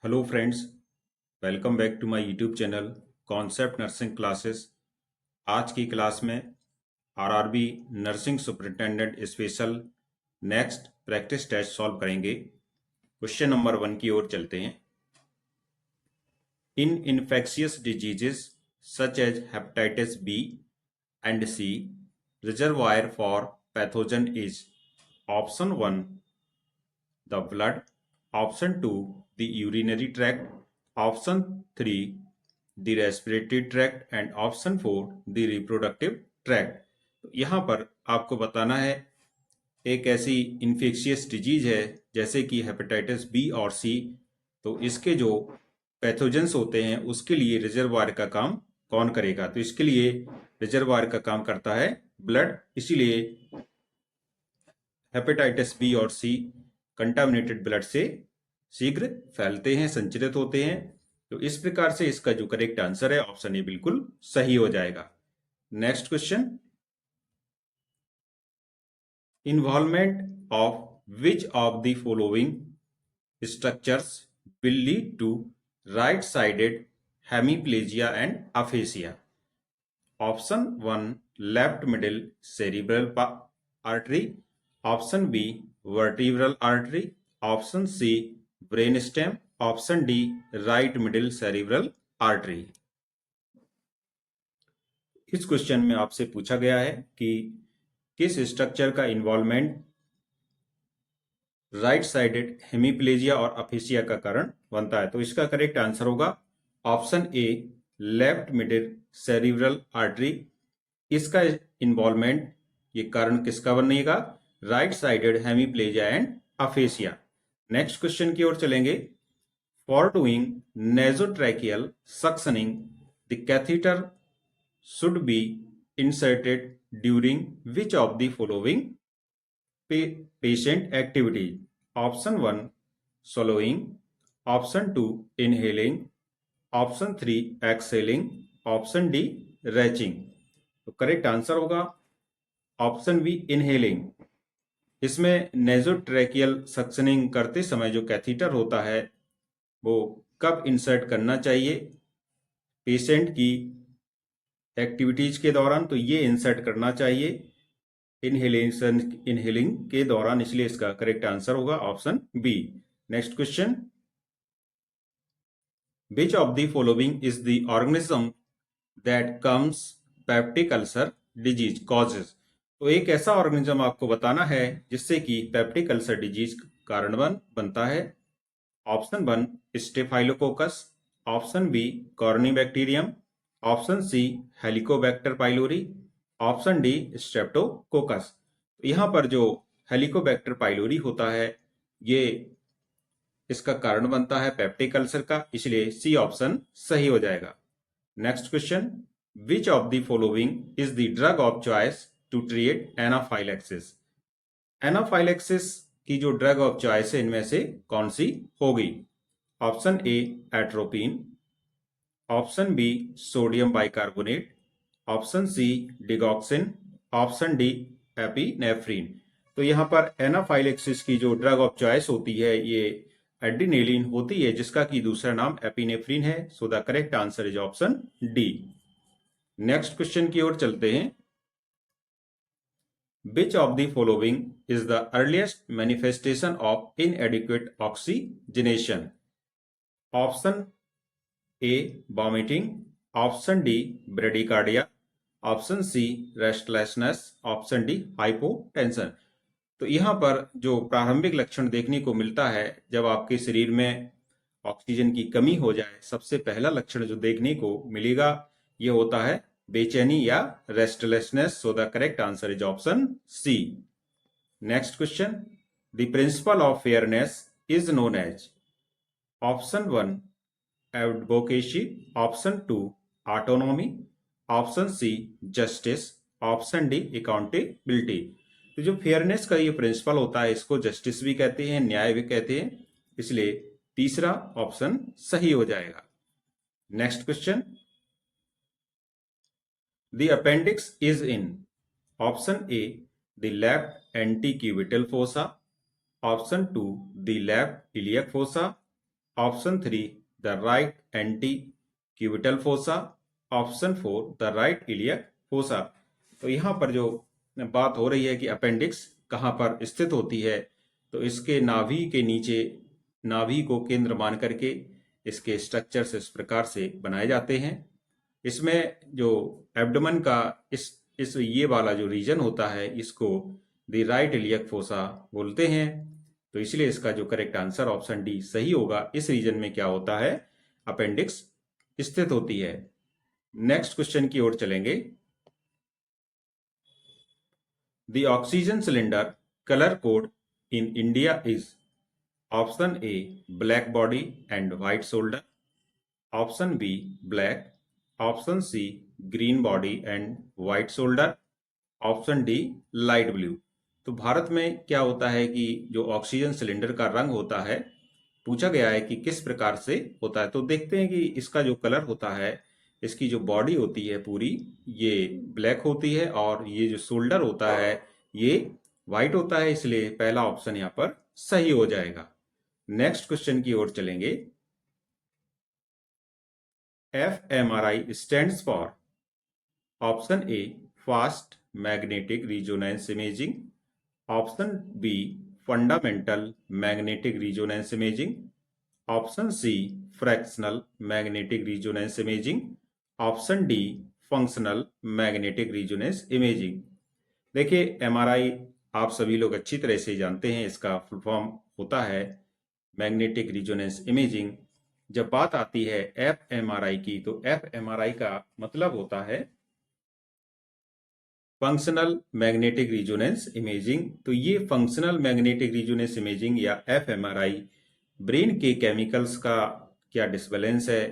Hello friends, welcome back to my YouTube channel concept nursing classes. आज की class में RRB nursing superintendent special next practice test solve करेंगे। Question number 1 की ओर चलते हैं। In infectious diseases such as hepatitis B and C, reservoir for pathogen is option 1 the blood, option 2 the urinary tract, option 3 the respiratory tract and option 4 the reproductive tract। तो यहाँ पर आपको बताना है एक ऐसी इन्फेक्शियस डिजीज है जैसे कि हेपेटाइटिस बी और सी, तो इसके जो पैथोजेंस होते हैं उसके लिए रिजर्वायर का काम कौन करेगा। तो इसके लिए रिजर्वायर का काम करता है ब्लड, इसीलिए हेपेटाइटिस बी और सी कंटामिनेटेड ब्लड से शीघ्र फैलते हैं, संचरित होते हैं। तो इस प्रकार से इसका जो करेक्ट आंसर है ऑप्शन ए बिल्कुल सही हो जाएगा। Next question, involvement of which of the following structures will lead to right sided hemiplegia and aphasia. Option 1 left middle cerebral artery, option B vertebral artery, option C brain stem, option D right middle cerebral artery. इस question में आपसे पूछा गया है कि किस structure का involvement right sided hemiplegia और अफेसिया का कारण बनता है। तो इसका करेक्ट आंसर होगा option A left middle cerebral artery. इसका इन्वॉल्वमेंट, ये कारण किसका बनेगा, right sided hemiplegia and aphasia. Next question की ओर चलेंगे। For doing nasotracheal suctioning the catheter should be inserted during which of the following patient activities? Option 1 swallowing, option 2 inhaling, option 3 exhaling, option D retching। तो correct answer होगा option B inhaling. इसमें नेजोट्रैकियल suctioning करते समय जो catheter होता है वो कब इंसर्ट करना चाहिए पेशेंट की एक्टिविटीज के दौरान, तो ये इंसर्ट करना चाहिए इनहेलिंग के दौरान, इसलिए इसका करेक्ट आंसर होगा option B. Next question, which of the following is the organism that comes peptic ulcer disease causes. तो एक ऐसा ऑर्गेनिज्म आपको बताना है जिससे कि पेप्टिक अल्सर डिजीज कारण बनता है। Option 1 staphylococcus, option B corynebacterium, option C helicobacter pylori, option D streptococcus. यहाँ पर जो हेलिकोबैक्टर पाइलोरी होता है ये इसका कारण बनता है पेप्टिक अल्सर का, इसलिए सी ऑप्शन सही हो जाएगा। Next question, which of the following is the drug of choice to treat anaphylaxis. Anaphylaxis की जो ड्रग ऑफ चॉइस है इनमें से कौन सी होगी। Option A atropine, option B sodium bicarbonate, option C digoxin, option D epinephrine. तो यहाँ पर एनाफाइलेक्सिस की जो ड्रग ऑफ चॉइस होती है ये एड्रीनेलिन होती है, जिसका की दूसरा नाम एपिनेफ्रीन है। सो the correct answer is option D. Next question की ओर चलते हैं। Which of the following is the earliest manifestation of inadequate oxygenation? Option A vomiting, option D bradycardia, option C restlessness, option D hypotension। तो यहाँ पर जो प्रारंभिक लक्षण देखने को मिलता है जब आपके शरीर में ऑक्सीजन की कमी हो जाए, सबसे पहला लक्षण जो देखने को मिलेगा ये होता है बेचैनी या restlessness. So the correct answer is option C. Next question, the principle of fairness is known as. Option 1 advocacy, option 2 autonomy, option C justice, option D accountability. तो जो फेयरनेस का ये प्रिंसिपल होता है इसको जस्टिस भी कहते हैं, न्याय भी कहते हैं, इसलिए तीसरा ऑप्शन सही हो जाएगा। Next question, the appendix is in option A the left antecubital fossa, option 2 the left iliac fossa, option 3 the right anti cubital fossa, option 4 the right iliac fossa. तो यहाँ पर जो बात हो रही है कि अपेंडिक्स कहाँ पर स्थित होती है, तो इसके नाभि के नीचे, नाभि को केंद्र मान करके इसके स्ट्रक्चर्स इस प्रकार से बनाए जाते हैं। इसमें जो एब्डोमेन का इस ये वाला जो रीजन होता है, इसको द राइट इलियक फोसा बोलते हैं। तो इसलिए इसका जो करेक्ट आंसर ऑप्शन डी सही होगा। इस रीजन में क्या होता है, अपेंडिक्स स्थित होती है। नेक्स्ट क्वेश्चन की ओर चलेंगे। The oxygen cylinder colour code in India is option A black body and white shoulder, option B black, option C green body and white shoulder, option D light blue. तो भारत में क्या होता है कि जो ऑक्सीजन सिलेंडर का रंग होता है, पूछा गया है कि किस प्रकार से होता है। तो देखते हैं कि इसका जो कलर होता है, इसकी जो बॉडी होती है पूरी, ये ब्लैक होती है और ये जो शोल्डर होता है ये व्हाइट होता है। इसलिए पहला ऑप्शन यहाँ पर सही हो जाएगा। नेक्स्ट क्वेश्चन की ओर चलेंगे। FMRI stands for option A fast magnetic resonance imaging, option B fundamental magnetic resonance imaging, option C fractional magnetic resonance imaging, option D functional magnetic resonance imaging. देखिए, एमआरआई आप सभी लोग अच्छी तरह से जानते हैं, इसका फुल फॉर्म होता है मैग्नेटिक रिजोनेंस इमेजिंग। जब बात आती है एफएमआरआई की, तो एफएमआरआई का मतलब होता है फंक्शनल मैग्नेटिक रिजोनेंस इमेजिंग। तो ये फंक्शनल मैग्नेटिक रिजोनेंस इमेजिंग या एफएमआरआई ब्रेन के केमिकल्स का क्या डिसबैलेंस है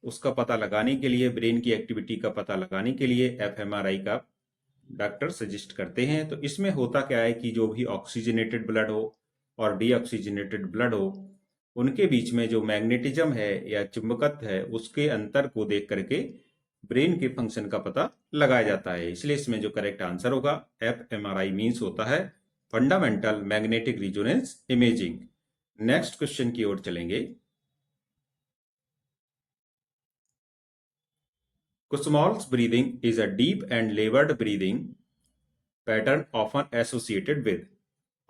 उसका पता लगाने के लिए, ब्रेन की एक्टिविटी का पता लगाने के लिए एफएमआरआई का डॉक्टर सजेस्ट करते हैं। तो इसमें होता क्या है कि जो भी ऑक्सीजनेटेड ब्लड हो और डीऑक्सीजनेटेड ब्लड हो, उनके बीच में जो मैग्नेटिज्म है या चुंबकत्व है, उसके अंतर को देख करके ब्रेन के फंक्शन का पता लगाया जाता है। इसलिए इसमें जो करेक्ट आंसर होगा, एफएमआरआई मींस होता है fundamental magnetic resonance imaging. Next question की ओर चलेंगे। Kussmaul's breathing is a deep and labored breathing pattern often associated with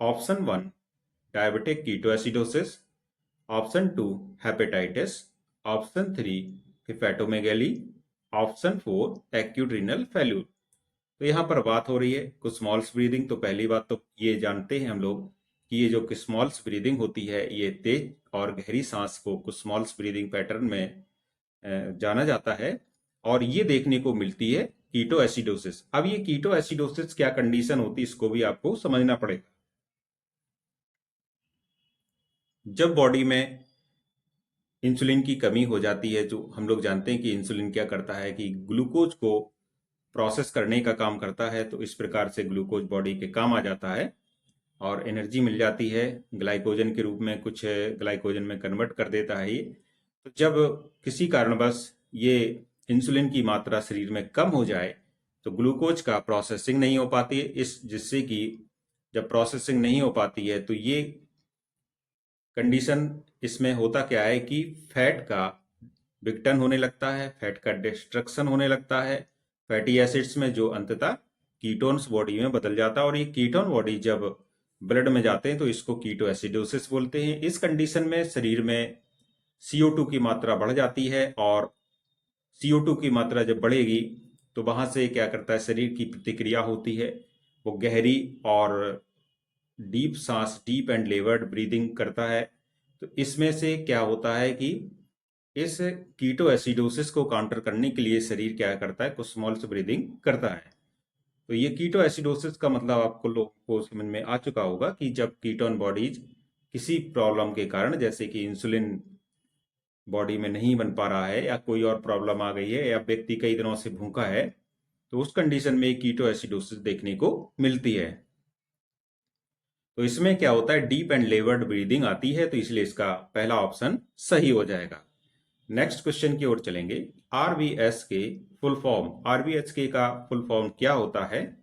option 1 diabetic ketoacidosis, option 2 hepatitis, option 3 hepatomegaly, option 4 acute renal failure. तो यहाँ पर बात हो रही है कुस्मॉल्स ब्रीदिंग। तो पहली बात तो ये जानते हैं हम लोग कि ये जो कुस्मॉल्स ब्रीदिंग होती है, ये तेज और गहरी सांस को कुस्मॉल्स ब्रीदिंग पैटर्न में जाना जाता है और ये देखने को मिलती है कीटो एसिडोसिस। अब ये कीटो एसिडोसिस क्या कंडीशन होती है, इसको भी आपको समझना पड़ेगा। जब बॉडी में इंसुलिन की कमी हो जाती है, जो हम लोग जानते हैं कि इंसुलिन क्या करता है कि ग्लूकोज को प्रोसेस करने का काम करता है। तो इस प्रकार से ग्लूकोज बॉडी के काम आ जाता है और एनर्जी मिल जाती है ग्लाइकोजन के रूप में, कुछ ग्लाइकोजन में कन्वर्ट कर देता है ये। तो जब किसी कारणवश ये इंसुलिन की मात्रा शरीर में कम हो जाए तो ग्लूकोज का प्रोसेसिंग नहीं हो पाती है, जिससे कि जब प्रोसेसिंग नहीं हो पाती है तो ये कंडीशन, इसमें होता क्या है कि फैट का विघटन होने लगता है, फैट का डिस्ट्रक्शन होने लगता है फैटी एसिड्स में, जो अंततः कीटोन्स बॉडी में बदल जाता है। और ये कीटोन बॉडी जब ब्लड में जाते हैं तो इसको कीटो एसिडोसिस बोलते हैं। इस कंडीशन में शरीर में CO2 की मात्रा बढ़ जाती है और CO2 की मात्रा जब बढ़ेगी तो वहां से क्या करता है, शरीर की प्रतिक्रिया होती है, वो गहरी और डीप सांस, डीप एंड लेवर्ड ब्रीदिंग करता है। तो इसमें से क्या होता है कि इस कीटो एसिडोसिस को काउंटर करने के लिए शरीर क्या करता है, कुस्मॉल्स ब्रीदिंग करता है। तो ये कीटो एसिडोसिस का मतलब आपको लोगों को समझ में आ चुका होगा कि जब कीटोन बॉडीज किसी प्रॉब्लम के कारण, जैसे कि इंसुलिन बॉडी में नहीं बन पा रहा है या कोई और प्रॉब्लम आ गई है या व्यक्ति कई दिनों से भूखा है, तो उस कंडीशन में कीटो एसिडोसिस देखने को मिलती है। तो इसमें क्या होता है, डीप एंड लेवर्ड ब्रीदिंग आती है। तो इसलिए इसका पहला ऑप्शन सही हो जाएगा। नेक्स्ट क्वेश्चन की ओर चलेंगे। आरबीएस के फुल फॉर्म, आरबीएस के का फुल फॉर्म क्या होता है?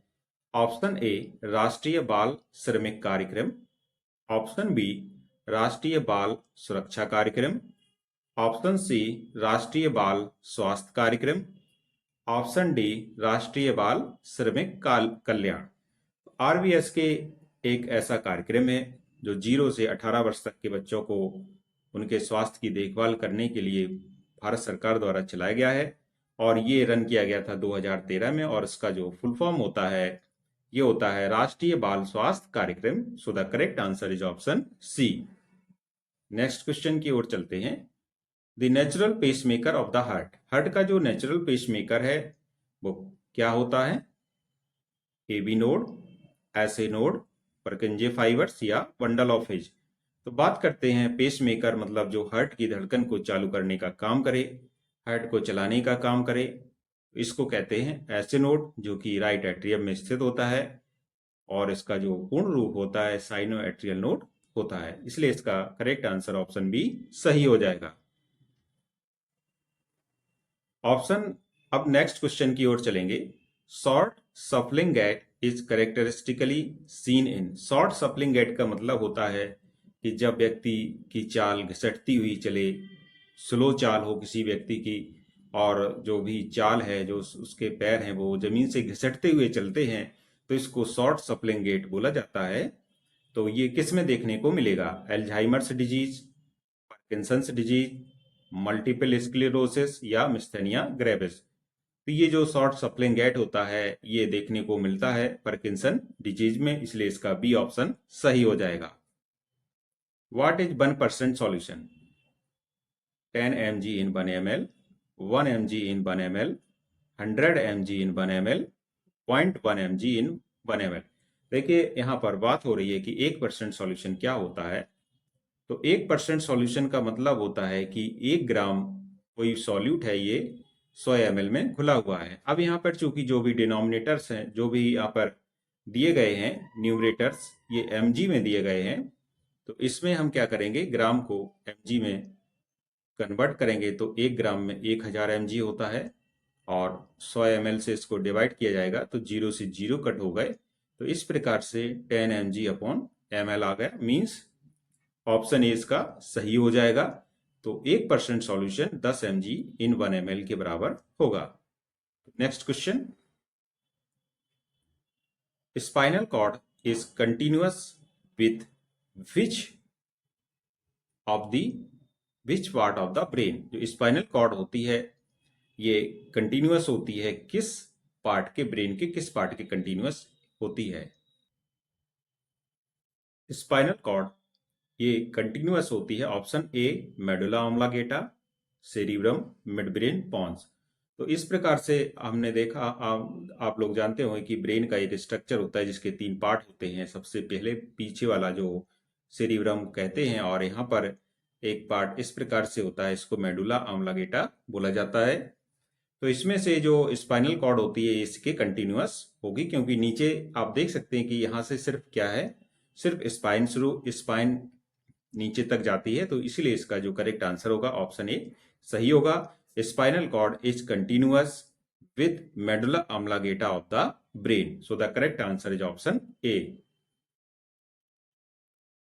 ऑप्शन ए राष्ट्रीय बाल श्रमिक कार्यक्रम, ऑप्शन बी राष्ट्रीय बाल सुरक्षा कार्यक्रम, ऑप्शन सी राष्ट्रीय बाल स्वास्थ्य कार्यक्रम, ऑप्शन डी राष्ट्रीय बाल श्रमिक कल्याण। आरबीएस के एक ऐसा कार्यक्रम है जो 0 से 18 वर्ष तक के बच्चों को उनके स्वास्थ्य की देखभाल करने के लिए भारत सरकार द्वारा चलाया गया है और ये रन किया गया था 2013 में और इसका जो फुल फॉर्म होता है ये होता है राष्ट्रीय बाल स्वास्थ्य कार्यक्रम। So the correct answer is option C. Next question की ओर चलते हैं। The natural pacemaker of the heart, heart का जो नेचुरल पेसमेकर है वो क्या होता है? AB node, SA node, Purkinje fibres या बंडल ऑफ हिज। तो बात करते हैं पेसमेकर मतलब जो हार्ट की धड़कन को चालू करने का काम करे, हार्ट को चलाने का काम करे, इसको कहते हैं एसए नोड जो कि राइट एट्रियम में स्थित होता है और इसका जो पूर्ण रूप होता है साइनो एट्रियल नोड होता है, इसलिए इसका करेक्ट आंसर ऑप्शन बी सही हो जाएगा। ऑप्शन अब नेक्स्ट क्वेश्चन की ओर चलेंगे। Short shuffling gait is characteristically seen in. Short shuffling gait का मतलब होता है कि जब व्यक्ति की चाल घिसटती हुई चले, स्लो चाल हो किसी व्यक्ति की और जो भी चाल है जो उसके पैर हैं वो जमीन से घिसटते हुए चलते हैं तो इसको शॉर्ट सफलिंग गैट बोला जाता है। तो ये किस में देखने को मिलेगा? Alzheimer's disease, Parkinson's disease, multiple sclerosis या मिस्थेनिया ग्रेविस। तो ये जो शॉर्ट सफलिंग गैट होता है ये देखने को मिलता है पार्किंसन डिजीज में, इसलिए इसका बी ऑप्शन सही हो जाएगा। What is 1% solution? 10 mg in 1 ml, 1 mg in 1 ml, 100 mg in 1 ml, 0.1 mg in 1 ml। देखिए यहाँ पर बात हो रही है कि 1% सॉल्यूशन क्या होता है। तो 1% सॉल्यूशन का मतलब होता है कि 1 ग्राम कोई सॉल्यूट है ये 100 ml में घुला हुआ है। अब यहाँ पर चूंकि जो भी डिनोमिनेटर्स हैं जो भी यहाँ पर दिए गए हैं न्यूमरेटर्स ये mg में दिए गए हैं, तो इसमें हम क्या करेंगे ग्राम को mg में कन्वर्ट करेंगे तो 1 ग्राम में 1000 mg होता है और 100 ml से इसको डिवाइड किया जाएगा तो 0 से 0 कट हो गए, तो इस प्रकार से 10 mg अपॉन ml आ गया, मीन्स ऑप्शन ए इसका सही हो जाएगा। तो 1% सॉल्यूशन 10 mg इन 1 ml के बराबर होगा। Next question. Spinal cord is continuous with which part of the brain. जो स्पाइनल कॉर्ड होती है ये कंटिन्यूअस होती है किस पार्ट के ब्रेन के किस पार्ट के कंटिन्यूअस होती है? स्पाइनल कॉर्ड ये कंटिन्यूअस होती है option A medulla oblongata, cerebrum, midbrain, pons. तो इस प्रकार से हमने देखा आप लोग जानते होंगे कि ब्रेन का एक स्ट्रक्चर होता है जिसके 3 पार्ट होते हैं। सबसे पहले पीछे वाला जो सेरिब्रम कहते हैं और यहाँ पर एक पार्ट इस प्रकार से होता है, इसको मेडुला ऑब्लांगेटा बोला जाता है। तो इसमें से जो स्पाइनल कॉर्ड होती है इसके कंटिन्यूअस होगी क्योंकि नीचे आप देख सकते हैं कि यहाँ से सिर्फ क्या है, सिर्फ स्पाइन नीचे तक जाती है, तो इसीलिए इसका जो करेक्ट आंसर होगा ऑप्शन ए सही होगा। Spinal cord is continuous with medulla oblongata of the brain. So the correct answer is option A.